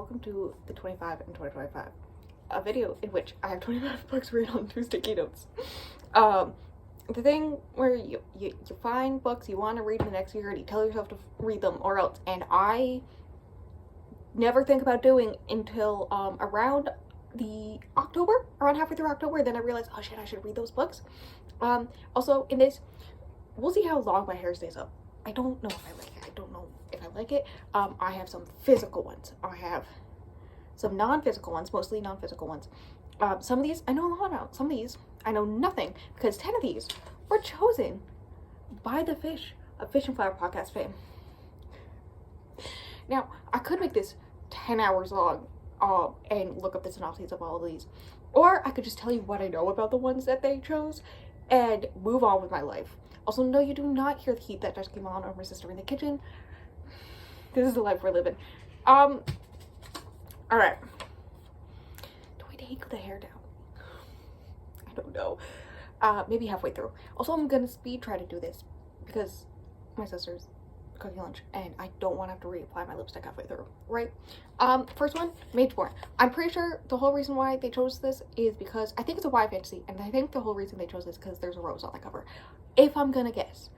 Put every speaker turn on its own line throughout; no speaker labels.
welcome to the 25 and 2025, a video in which I have 25 books written on 2 sticky notes. The thing where you find books you want to read in the next year and you tell yourself to read them or else, and I never think about doing until around halfway through October, then I realized, oh shit, I should read those books. Also in this, we'll see how long my hair stays up. I don't know if I like it. I don't know if I like it. I have some physical ones. I have some non-physical ones, mostly non-physical ones. Some of these I know a lot about. Some of these I know nothing, because 10 of these were chosen by the Fish of Fish and Flower podcast fame. Now, I could make this 10 hours long and look up the synopses of all of these, or I could just tell you what I know about the ones that they chose and move on with my life. Also, no, you do not hear the heat that just came on over my sister in the kitchen. This is the life we're living. Alright. Do I take the hair down? I don't know. Maybe halfway through. Also, I'm gonna speed try to do this because my sister's cooking lunch and I don't want to have to reapply my lipstick halfway through, right? First one, Mageborn. I'm pretty sure the whole reason why they chose this is because I think it's a YA fantasy, and I think the whole reason they chose this is because there's a rose on the cover, if I'm gonna guess.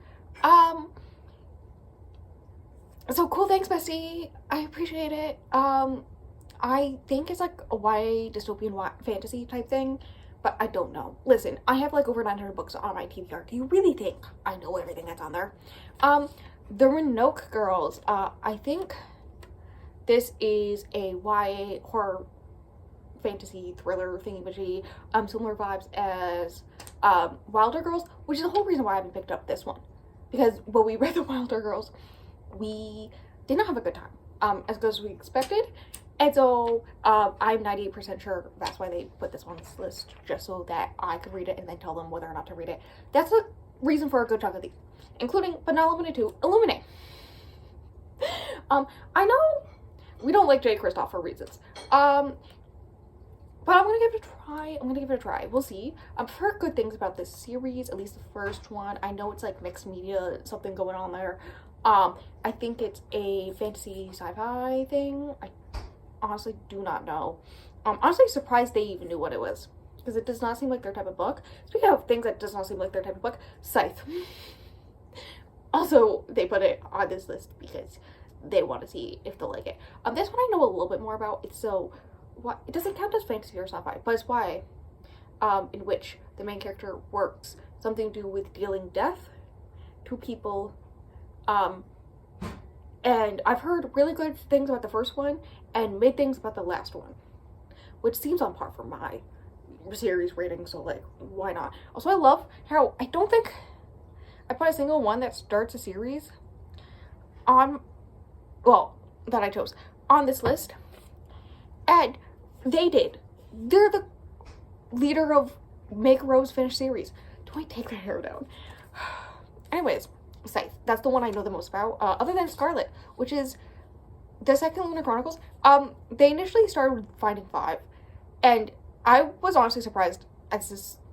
So cool, thanks bestie, I appreciate it. I think it's like a YA dystopian fantasy type thing, but I don't know. Listen, I have like over 900 books on my TBR. Do you really think I know everything that's on there? The Renoke Girls. I think this is a YA horror fantasy thriller thingy-majiggy. Similar vibes as Wilder Girls, which is the whole reason why I haven't picked up this one. Because when we read the Wilder Girls, we did not have a good time, as good as we expected. And so I'm 98% sure that's why they put this on this list, just so that I could read it and then tell them whether or not to read it. That's the reason for a good chunk of these, including, but not limited to, Illuminae. I know we don't like J. Kristoff for reasons, but I'm gonna give it a try. We'll see. I've heard good things about this series, at least the first one. I know it's like mixed media, something going on there. I think it's a fantasy sci-fi thing. I honestly do not know. I'm honestly surprised they even knew what it was, because it does not seem like their type of book. Speaking of things that does not seem like their type of book, Scythe. Also, they put it on this list because they want to see if they'll like it. This one I know a little bit more about. It doesn't count as fantasy or sci-fi, but it's YA, in which the main character works something to do with dealing death to people. And I've heard really good things about the first one and mid things about the last one, which seems on par for my series rating, so like, why not? Also, I love how I don't think I put a single one that starts a series on, well, that I chose on this list, and they did. They're the leader of Make Rose Finish series. Do I take their hair down? Anyways, Scythe. That's the one I know the most about, other than Scarlet, which is the second Lunar Chronicles. They initially started with Finding Five, and I was honestly surprised at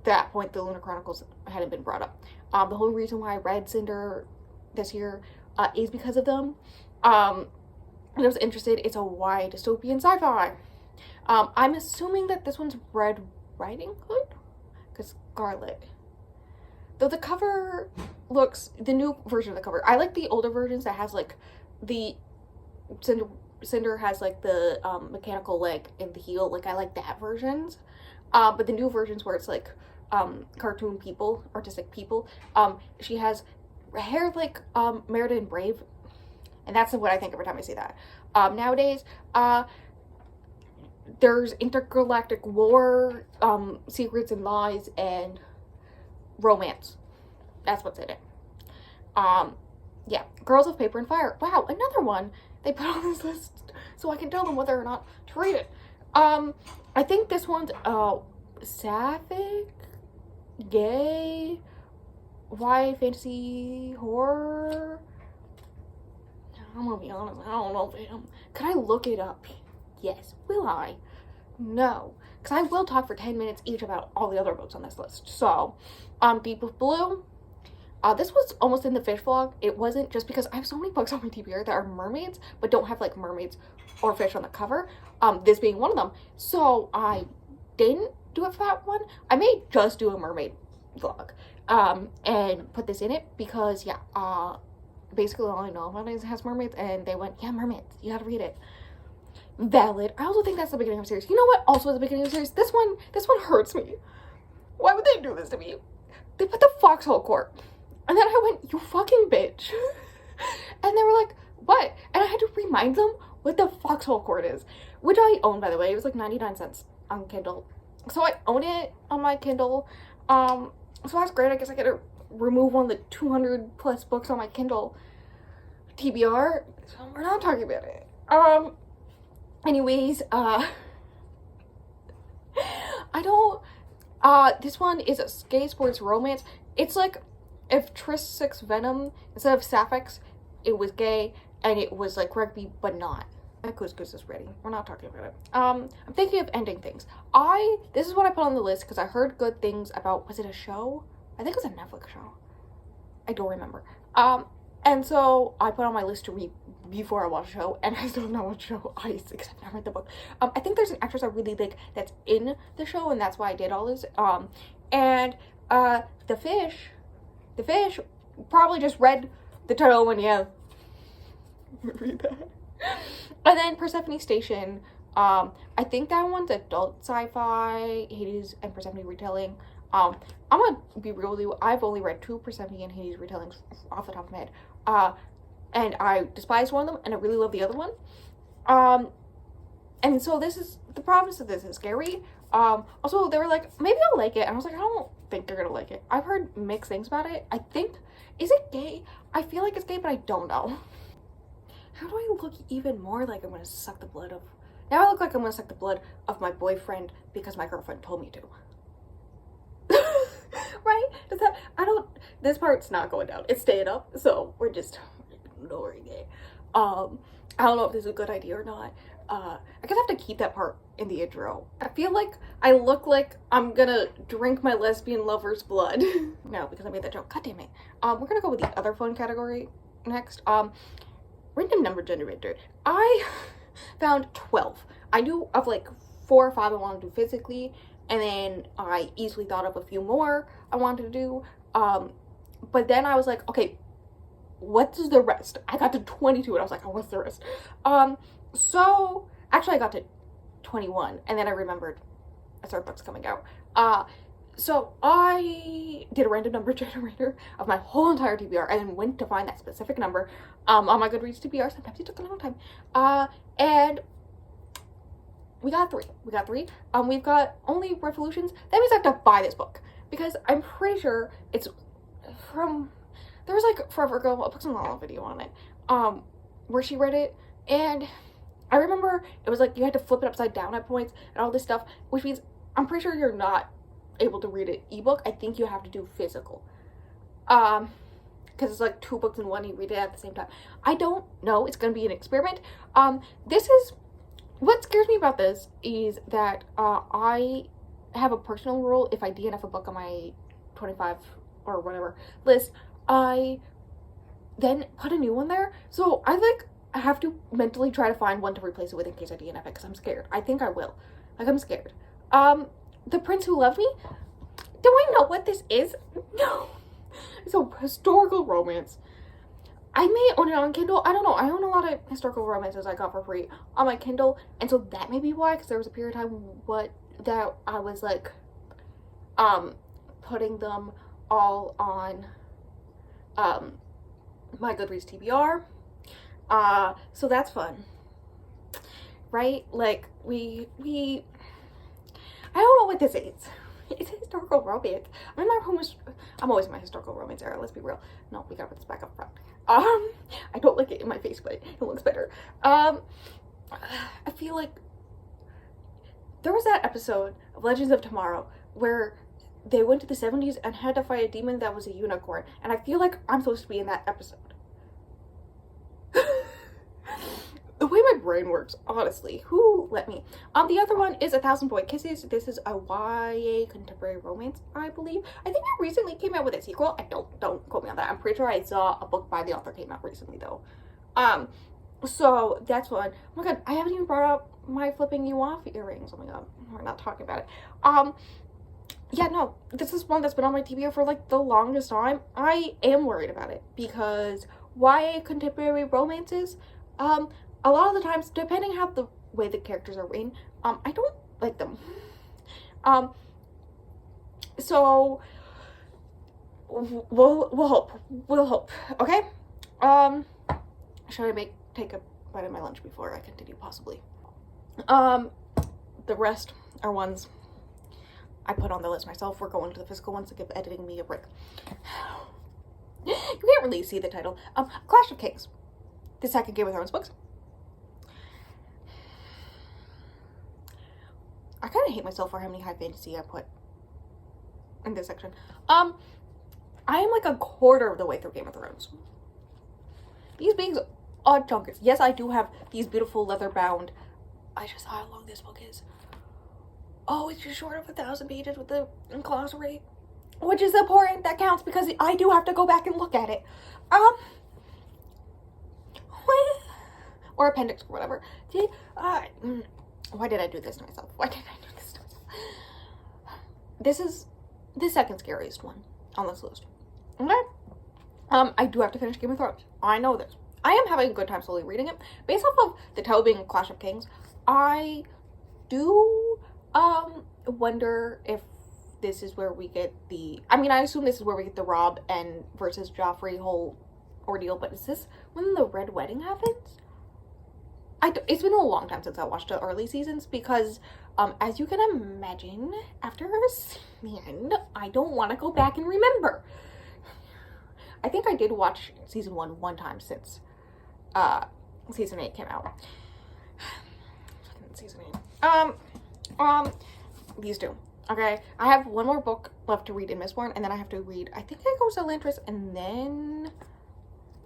that point the Lunar Chronicles hadn't been brought up. The whole reason why I read Cinder this year is because of them. And I was interested. It's a YA dystopian sci-fi. I'm assuming that this one's Red Riding Hood, because Scarlet. Though the cover looks, the new version of the cover, I like the older versions that has like the Cinder has like the mechanical leg and the heel. Like, I like that versions. But the new versions where it's like cartoon people, artistic people, she has hair like Merida in Brave, and that's what I think every time I see that. Nowadays, there's intergalactic war, secrets and lies, and romance. That's what's in it. Yeah, Girls of Paper and Fire. Wow, another one they put on this list so I can tell them whether or not to read it. I think this one's sapphic, gay, YA fantasy horror. I'm gonna be honest, I don't know, fam. Could I look it up? Yes. Will I? No. Because I will talk for 10 minutes each about all the other books on this list. So, Deep of Blue. This was almost in the fish vlog. It wasn't, just because I have so many books on my TBR that are mermaids, but don't have like mermaids or fish on the cover. This being one of them. So I didn't do it for that one. I may just do a mermaid vlog, and put this in it because, yeah, basically all I know about it has mermaids, and they went, yeah, mermaids, you gotta read it. Valid. I also think that's the beginning of the series. You know what also is the beginning of the series? This one hurts me. Why would they do this to me? They put the Foxhole Court. And then I went, you fucking bitch. And they were like, what? And I had to remind them what the Foxhole Court is, which I own, by the way. It was like 99 cents on Kindle. So I own it on my Kindle. So that's great. I guess I get to remove one of the 200 plus books on my Kindle TBR. So we're not talking about it. Anyways, I don't, this one is a gay sports romance. It's like if Triss Venom, instead of Sapphics, it was gay, and it was like rugby, but not. That couscous is ready. We're not talking about it. I'm thinking of ending things. This is what I put on the list because I heard good things about, was it a show? I think it was a Netflix show. I don't remember. And so I put on my list to read before I watch a show, and I still don't know what show because I've never read the book. I think there's an actress I really like that's in the show, and that's why I did all this. And the fish probably just read the title and yeah, read that. And then Persephone Station, I think that one's adult sci-fi, Hades and Persephone retelling. I'm gonna be real with you, I've only read 2 Persephone and Hades retellings off the top of my head. And I despise one of them, and I really love the other one. And so this is, the promise of this is scary. Also, they were like, maybe I'll like it. And I was like, I don't think you're gonna like it. I've heard mixed things about it. I think, is it gay? I feel like it's gay, but I don't know. How do I look even more like I'm gonna suck the blood of, now I look like I'm gonna suck the blood of my boyfriend because my girlfriend told me to. Right? Does that, this part's not going down. It's staying up, so we're just ignoring it. I don't know if this is a good idea or not. I guess I have to keep that part in the intro. I feel like I look like I'm gonna drink my lesbian lover's blood. No, because I made that joke. God damn it. We're gonna go with the other fun category next. Random number generator. I found 12. I knew of like 4 or 5 I wanted to do physically, and then I easily thought of a few more I wanted to do. But then I was like, okay, what's the rest? I got to 22 and I was like, oh, what's the rest? So actually I got to 21, and then I remembered a third book's coming out. So I did a random number generator of my whole entire TBR and then went to find that specific number on my Goodreads TBR. Sometimes it took a long time. And we got 3. We've got only Revolutions. That means I have to buy this book because I'm pretty sure it's from, there was like forever ago, I'll put some long video on it, where she read it, and I remember it was like you had to flip it upside down at points and all this stuff, which means I'm pretty sure you're not able to read it ebook. I think you have to do physical, because it's like 2 books in one, you read it at the same time. I don't know, it's gonna be an experiment. This is what scares me about this, is that I have a personal rule. If I DNF a book on my 25 or whatever list, I then put a new one there. So I have to mentally try to find one to replace it with in case I DNF it, because I'm scared. I think I will. Like, I'm scared. The Prince Who Loved Me. Do I know what this is? No. It's a historical romance. I may own it on Kindle. I don't know. I own a lot of historical romances I got for free on my Kindle, and so that may be why, because there was a period of time that I was like putting them all on my Goodreads TBR. So that's fun, right? Like I don't know what this is. It's a historical romance. I'm always in my historical romance era, let's be real. No, we gotta put this back up front. I don't like it in my face, but it looks better. I feel like there was that episode of Legends of Tomorrow where they went to the 70s and had to fight a demon that was a unicorn, and I feel like I'm supposed to be in that episode. The way my brain works, honestly. Who let me? The other one is 1,000 Boy Kisses. This is a YA contemporary romance, I believe. I think it recently came out with a sequel. Don't quote me on that. I'm pretty sure I saw a book by the author came out recently though. So that's one. Oh my god, I haven't even brought up my flipping you off earrings. Oh my god, we're not talking about it. Yeah, no, this is one that's been on my TBR for like the longest time. I am worried about it because YA contemporary romances, a lot of the times, depending how the way the characters are written, I don't like them. So we'll hope, okay? Should I take a bite of my lunch before I continue, possibly? The rest are ones I put on the list myself. We're going to the physical ones to give editing me a break. You can't really see the title. Clash of Kings, the second Game of Thrones books. I kind of hate myself for how many high fantasy I put in this section. I am like a quarter of the way through Game of Thrones. These beings are chunkers. Yes, I do have these beautiful leather bound. I just saw how long this book is. Oh, it's just short of 1,000 pages with the glossary, which is important. That counts because I do have to go back and look at it. Or appendix or whatever. Why did I do this to myself? Why did I do this to myself? This is the second scariest one on this list. Okay? I do have to finish Game of Thrones. I know this. I am having a good time slowly reading it. Based off of the title being Clash of Kings, I do wonder if this is where we get the, I mean, I assume this is where we get the Robb and versus Joffrey whole ordeal, but is this when the Red Wedding happens? It's been a long time since I watched the early seasons because, as you can imagine, after the end, I don't want to go back and remember. I think I did watch season one time since season 8 came out. Season 8. These two. Okay, I have one more book left to read in Mistborn, and then I have to read, I think it goes to Elantris, and then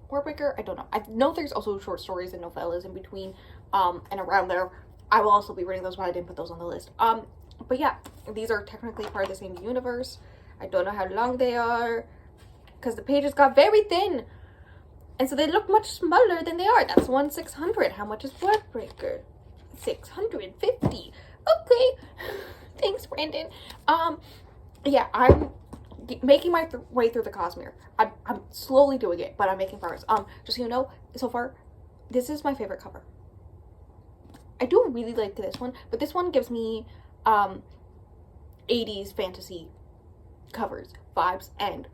Warbreaker. I don't know. I know there's also short stories and novellas in between, and around there. I will also be reading those, but I didn't put those on the list. But yeah, these are technically part of the same universe. I don't know how long they are, because the pages got very thin, and so they look much smaller than they are. That's 1/600. How much is Warbreaker? 650. Okay. Thanks, Brandon. Yeah, I'm making my way through the Cosmere. I'm slowly doing it, but I'm making progress. Just so you know, so far, this is my favorite cover. I do really like this one, but this one gives me 80s fantasy covers vibes, and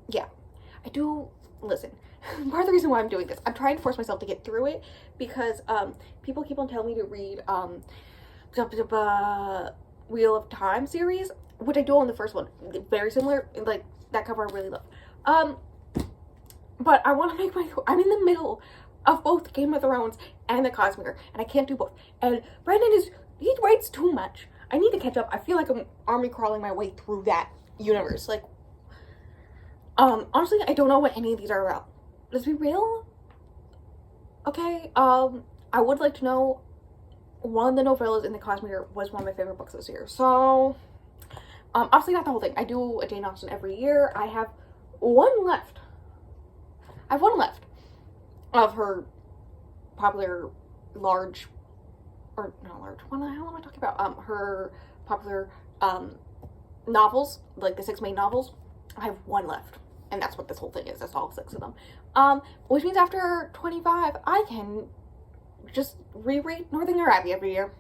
yeah, I do listen. Part of the reason why I'm doing this, I'm trying to force myself to get through it because people keep on telling me to read Wheel of Time series, which I do on the first one. Very similar, like that cover I really love. But I want to make I'm in the middle of both Game of Thrones and the Cosmere, and I can't do both. And Brandon he writes too much. I need to catch up. I feel like I'm army crawling my way through that universe. Like, honestly, I don't know what any of these are about. Let's be real. Okay, I would like to know. One of the novellas in the Cosmere was one of my favorite books this year. So, obviously not the whole thing. I do a Jane Austen every year. I have one left. I have one left of her popular large, or not large, what the hell am I talking about? Her popular novels, like the 6 main novels. I have one left. And that's what this whole thing is. That's all 6 of them. Which means after 25, I can just reread Northanger Abbey every year.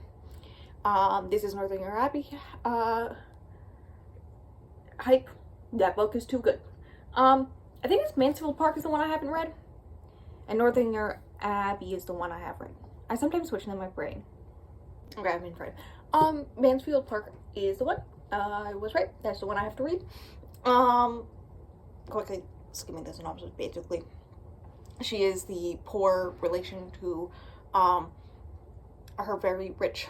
This is Northanger Abbey. Hype. That book is too good. I think it's Mansfield Park is the one I haven't read. And Northanger Abbey is the one I have read. I sometimes switch them in my brain. Okay, I'm in frame. Mansfield Park is the one. I was right. That's the one I have to read. Quickly skimming the synopsis, basically. She is the poor relation to her very rich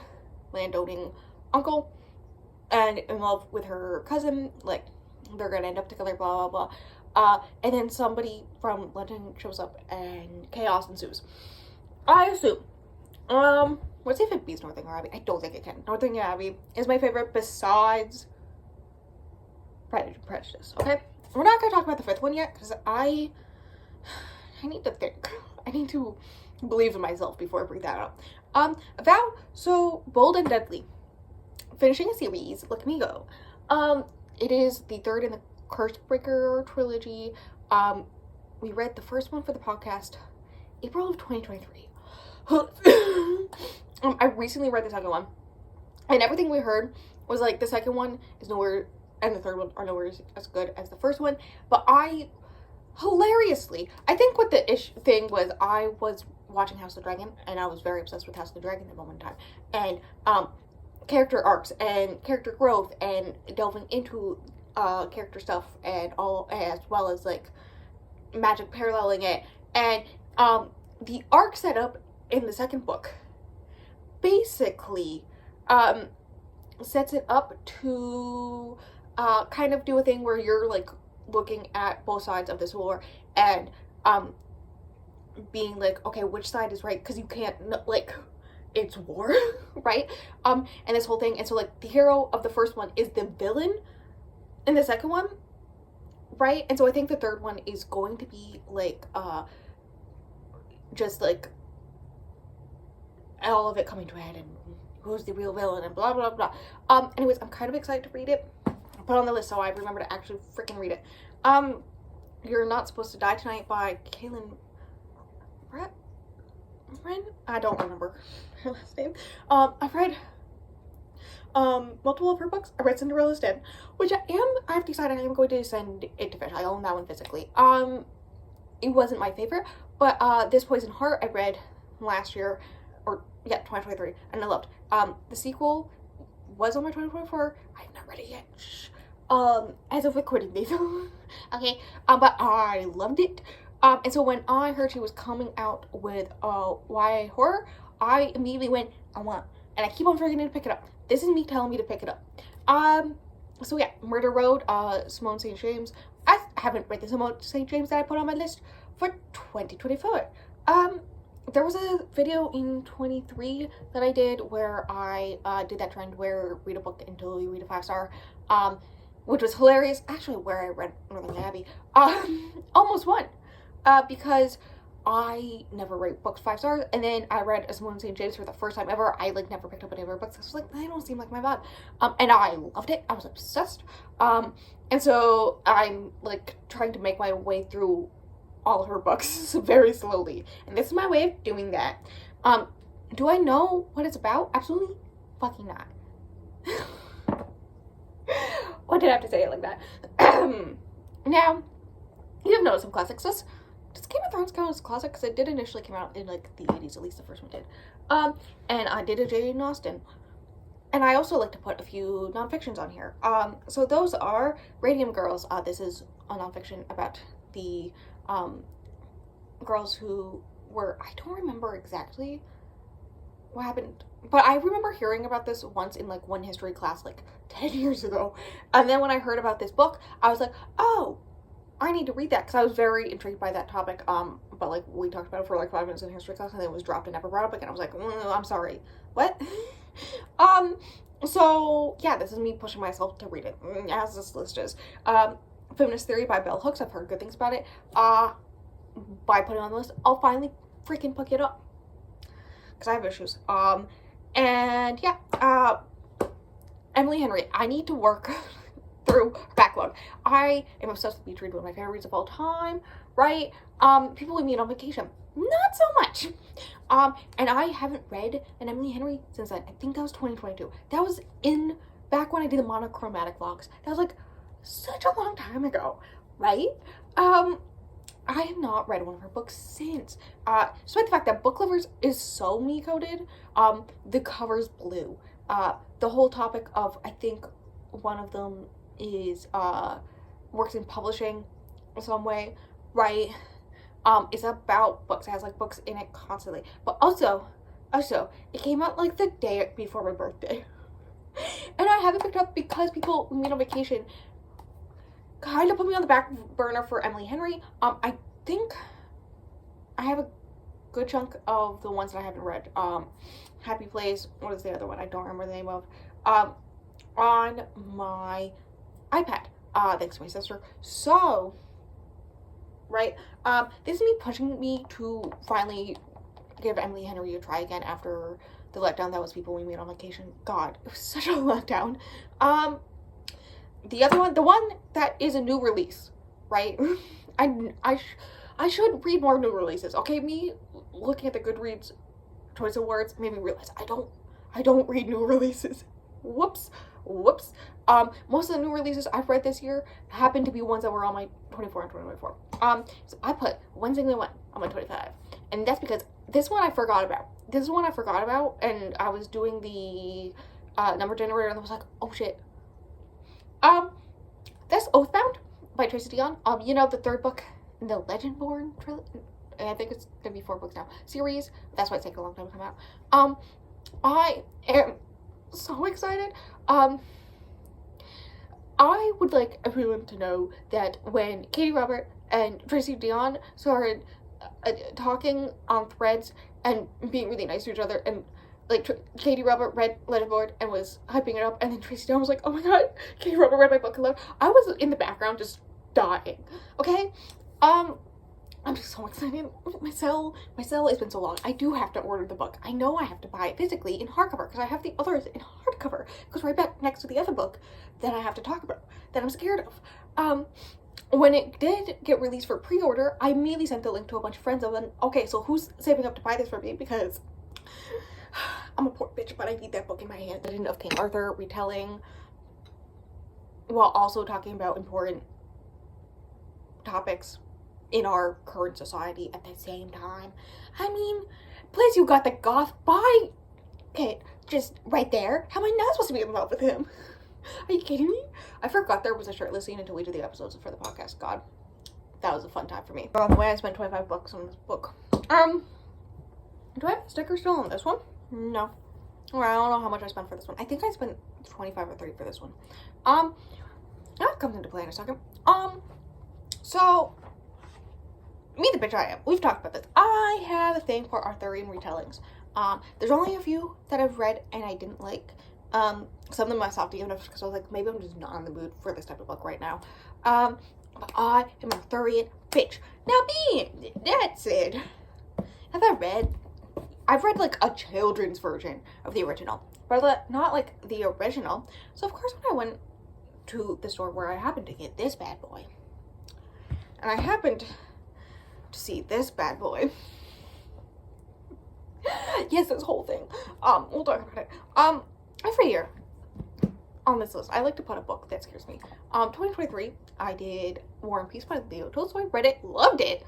landowning uncle, and in love with her cousin. Like, they're gonna end up together, blah blah blah. And then somebody from London shows up and chaos ensues. I assume. Let's see if it beats Northanger Abbey. I don't think it can. Northanger Abbey is my favorite besides Pride and Prejudice, okay? We're not gonna talk about the fifth one yet, because I need to think. I need to believe in myself before I bring that up. About so Bold and Deadly. Finishing a series, look at me go. It is the third in the Cursebreaker trilogy. We read the first one for the podcast, April of 2023. I recently read the second one, and everything we heard was like the second one is nowhere, and the third one are nowhere as good as the first one. But hilariously, I think what the thing was, I was watching House of the Dragon, and I was very obsessed with House of the Dragon at the moment in time, and character arcs and character growth and delving into character stuff and all, as well as like magic paralleling it, and the arc setup in the second book basically sets it up to kind of do a thing where you're like looking at both sides of this war and being like, okay, which side is right, because you can't, like, it's war, right? And this whole thing, and so like the hero of the first one is the villain in the second one, right? And so I think the third one is going to be like just like all of it coming to a head and who's the real villain and blah blah blah. Anyways, I'm kind of excited to read it. I put it on the list so I remember to actually freaking read it. You're Not Supposed to Die Tonight by Kaylin Ren? I don't remember her last name. I've read multiple of her books. I read Cinderella's Den, which I've decided I am going to send it to Fish. I own that one physically. It wasn't my favorite, but This Poison Heart I read last year, or yeah, 2023, and I loved. The sequel was on my 2024. I have not read it yet. Shh. As of recording this. Okay. But I loved it. And so when I heard she was coming out with YA horror, I immediately went, and I keep on forgetting to pick it up. This is me telling me to pick it up. So yeah, Murder Road, Simone St. James. I haven't read the Simone St. James that I put on my list for 2024. There was a video in 23 that I did where I did that trend where read a book until you read a 5-star, which was hilarious. Actually, where I read Northanger Abbey, almost won, because I never rate books 5 stars, and then I read a Simone St. James for the first time ever. I like never picked up any of her books. I was like, they don't seem like my vibe, and I loved it. I was obsessed, and so I'm like trying to make my way through all of her books very slowly, and this is my way of doing that. Do I know what it's about? Absolutely fucking not. What did I have to say it like that? Now, you have noticed some classics. Does Game of Thrones count as a classic? Because it did initially come out in like the 80s, at least the first one did. And I did a Jane Austen. And I also like to put a few nonfictions on here. So those are Radium Girls. This is a nonfiction about the girls who were, I don't remember exactly what happened, but I remember hearing about this once in like one history class like 10 years ago. And then when I heard about this book, I was like, oh, I need to read that, because I was very intrigued by that topic. But like we talked about it for like 5 minutes in history class, and then it was dropped and never brought up again. I was like, I'm sorry, what? So yeah, this is me pushing myself to read it, as this list is. Feminist Theory by Bell Hooks. I've heard good things about it. By putting it on the list, I'll finally freaking pick it up, because I have issues. And yeah, Emily Henry. I need to work through her backlog. I am obsessed with Beach Read, one of my favorite reads of all time, right? People with me on vacation, not so much. And I haven't read an Emily Henry since I think that was 2022. That was back when I did the monochromatic vlogs. That was like such a long time ago, right? I have not read one of her books since. Despite the fact that Book Lovers is so me-coded, the cover's blue. The whole topic of, I think one of them is, works in publishing in some way, right? It's about books. It has like books in it constantly. But also, it came out like the day before my birthday. And I haven't picked up because people with me on vacation kind of put me on the back burner for Emily Henry. I think I have a good chunk of the ones that I haven't read. Happy Place, what is the other one? I don't remember the name of. On my iPad. Thanks to my sister. So, right, this is me pushing me to finally give Emily Henry a try again after the letdown that was People We Meet on Vacation. God, it was such a letdown. The other one, the one that is a new release, right? I should read more new releases. Okay, me looking at the Goodreads Choice Awards made me realize I don't read new releases. Whoops. Most of the new releases I've read this year happen to be ones that were on my 24 and 2024. So I put one single one on my 25, and that's because this one I forgot about. This is one I forgot about, and I was doing the number generator, and I was like, oh shit. That's Oathbound by Tracy Deonn. You know, the third book in the Legendborn trilogy. I think it's gonna be 4 books now. Series. That's why it's taking a long time to come out. I am so excited. I would like everyone to know that when Katie Robert and Tracy Deonn started talking on threads and being really nice to each other, and like Katie Robert read Legendborn and was hyping it up, and then Tracy Deonn was like, oh my god, Katie Robert read my book aloud. I was in the background just dying. Okay? I'm just so excited. My cell has been so long. I do have to order the book. I know I have to buy it physically in hardcover because I have the others in hardcover. It goes right back next to the other book that I have to talk about, that I'm scared of. When it did get released for pre-order, I immediately sent the link to a bunch of friends of them. Okay, so who's saving up to buy this for me? Because I'm a poor bitch, but I need that book in my hand. The Legend of King Arthur retelling, while also talking about important topics in our current society at the same time. I mean, plus you got the goth by Kit just right there. How am I not supposed to be in love with him? Are you kidding me? I forgot there was a shirtless scene until we did the episodes for the podcast. God, that was a fun time for me. By the way, I spent 25 bucks on this book. Do I have a sticker still on this one? No. Well, I don't know how much I spent for this one. I think I spent 25 or 30 for this one. That comes into play in a second. So, me the bitch I am. We've talked about this. I have a thing for Arthurian retellings. There's only a few that I've read and I didn't like. Some of them I stopped even because I was like, maybe I'm just not in the mood for this type of book right now. But I am an Arthurian bitch. Now me, that's it. I've read like a children's version of the original, but not like the original. So of course when I went to the store where I happened to get this bad boy, and I happened to see this bad boy. Yes, this whole thing. We'll talk about it. Every year on this list, I like to put a book that scares me. 2023, I did War and Peace by Leo Tolstoy. Read it, loved it.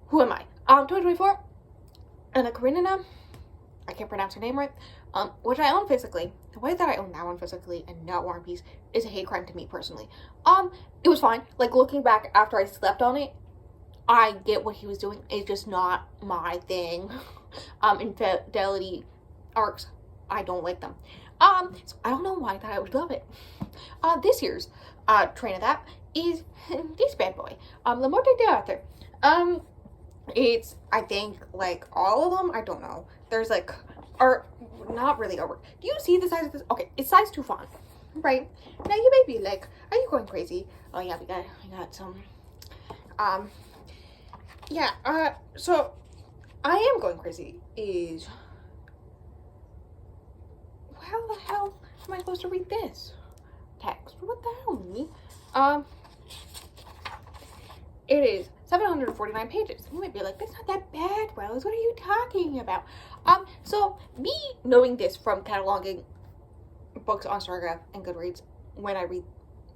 Who am I? 2024, Anna Karenina. I can't pronounce her name right. Which I own physically. The way that I own that one physically and not War and Peace is a hate crime to me personally. It was fine. Like looking back after I slept on it, I get what he was doing. It's just not my thing. Infidelity arcs, I don't like them. So I don't know why I thought I would love it. This year's train of that is this bad boy. Le Morte d'Arthur. It's, I think, like all of them. I don't know. There's like, or not really artwork. Do you see the size of this? Okay, it's size 2 font, right? Now you may be like, are you going crazy? Oh yeah, I got some. Yeah. So I am going crazy. Is how the hell am I supposed to read this text? What the hell, me? It is 749 pages. You might be like, that's not that bad, Rose. What are you talking about? So me knowing this from cataloging books on Stargraph and Goodreads, when I read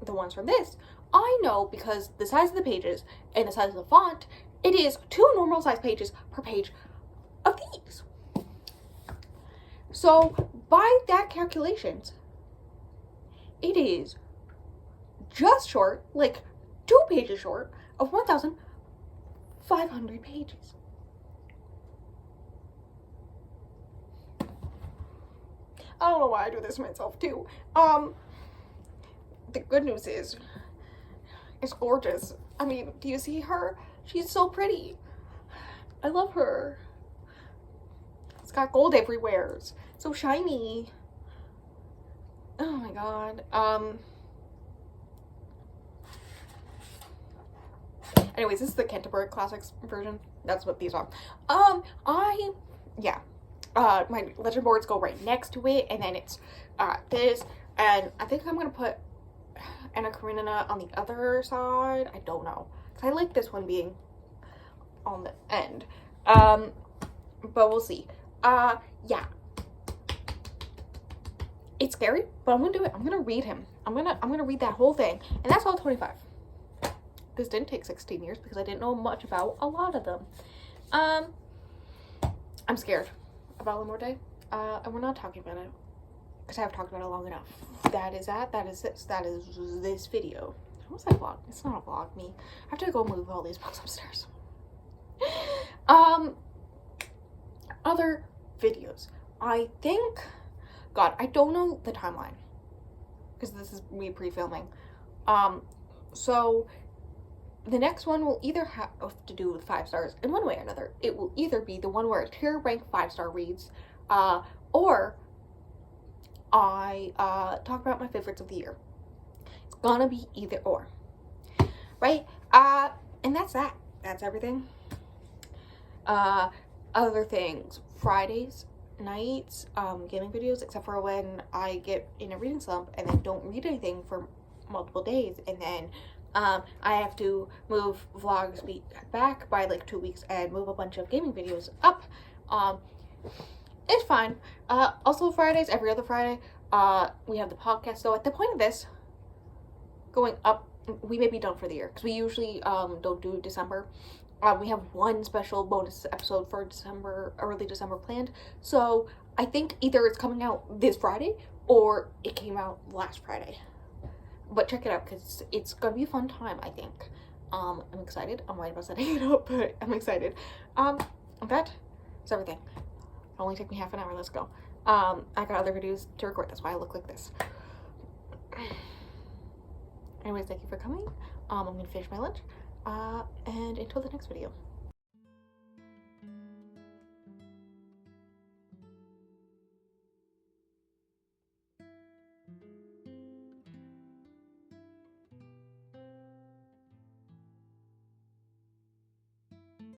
the ones from this, I know because the size of the pages and the size of the font, it is 2 normal size pages per page of these. So by that calculations, it is just short, like 2 pages short of 1,500 pages. I don't know why I do this myself too. The good news is, it's gorgeous. I mean, do you see her? She's so pretty. I love her. It's got gold everywhere. It's so shiny. Oh my god. Anyways, this is the Canterbury Classics version. That's what these are. My legend boards go right next to it, and then it's this, and I think I'm gonna put Anna Karenina on the other side. I don't know, because I like this one being on the end. But we'll see. Yeah. It's scary, but I'm gonna do it. I'm gonna read him. I'm gonna read that whole thing, and that's all 25. This didn't take 16 years because I didn't know much about a lot of them. I'm scared about Lemore Day, and we're not talking about it because I've talked about it long enough. That is that. That is this. That is this video. How was that vlog? It's not a vlog. Me. I have to go move all these books upstairs. Other videos. I think. God, I don't know the timeline because this is me pre-filming. So the next one will either have to do with 5 stars in one way or another. It will either be the one where it's tier rank 5-star reads, or I talk about my favorites of the year. It's gonna be either or, right? And that's that. That's everything. Other things, Fridays nights, gaming videos, except for when I get in a reading slump and then don't read anything for multiple days, and then I have to move vlogs back by like 2 weeks and move a bunch of gaming videos up. It's fine. Also Fridays, every other Friday, we have the podcast. So at the point of this going up, we may be done for the year because we usually don't do December. We have one special bonus episode for December, early December planned. So I think either it's coming out this Friday or it came out last Friday. But check it out because it's going to be a fun time, I think. I'm excited. I'm worried about setting it up, but I'm excited. That is everything. It'll only take me half an hour. Let's go. I got other videos to record. That's why I look like this. Anyways, thank you for coming. I'm going to finish my lunch. And until the next video.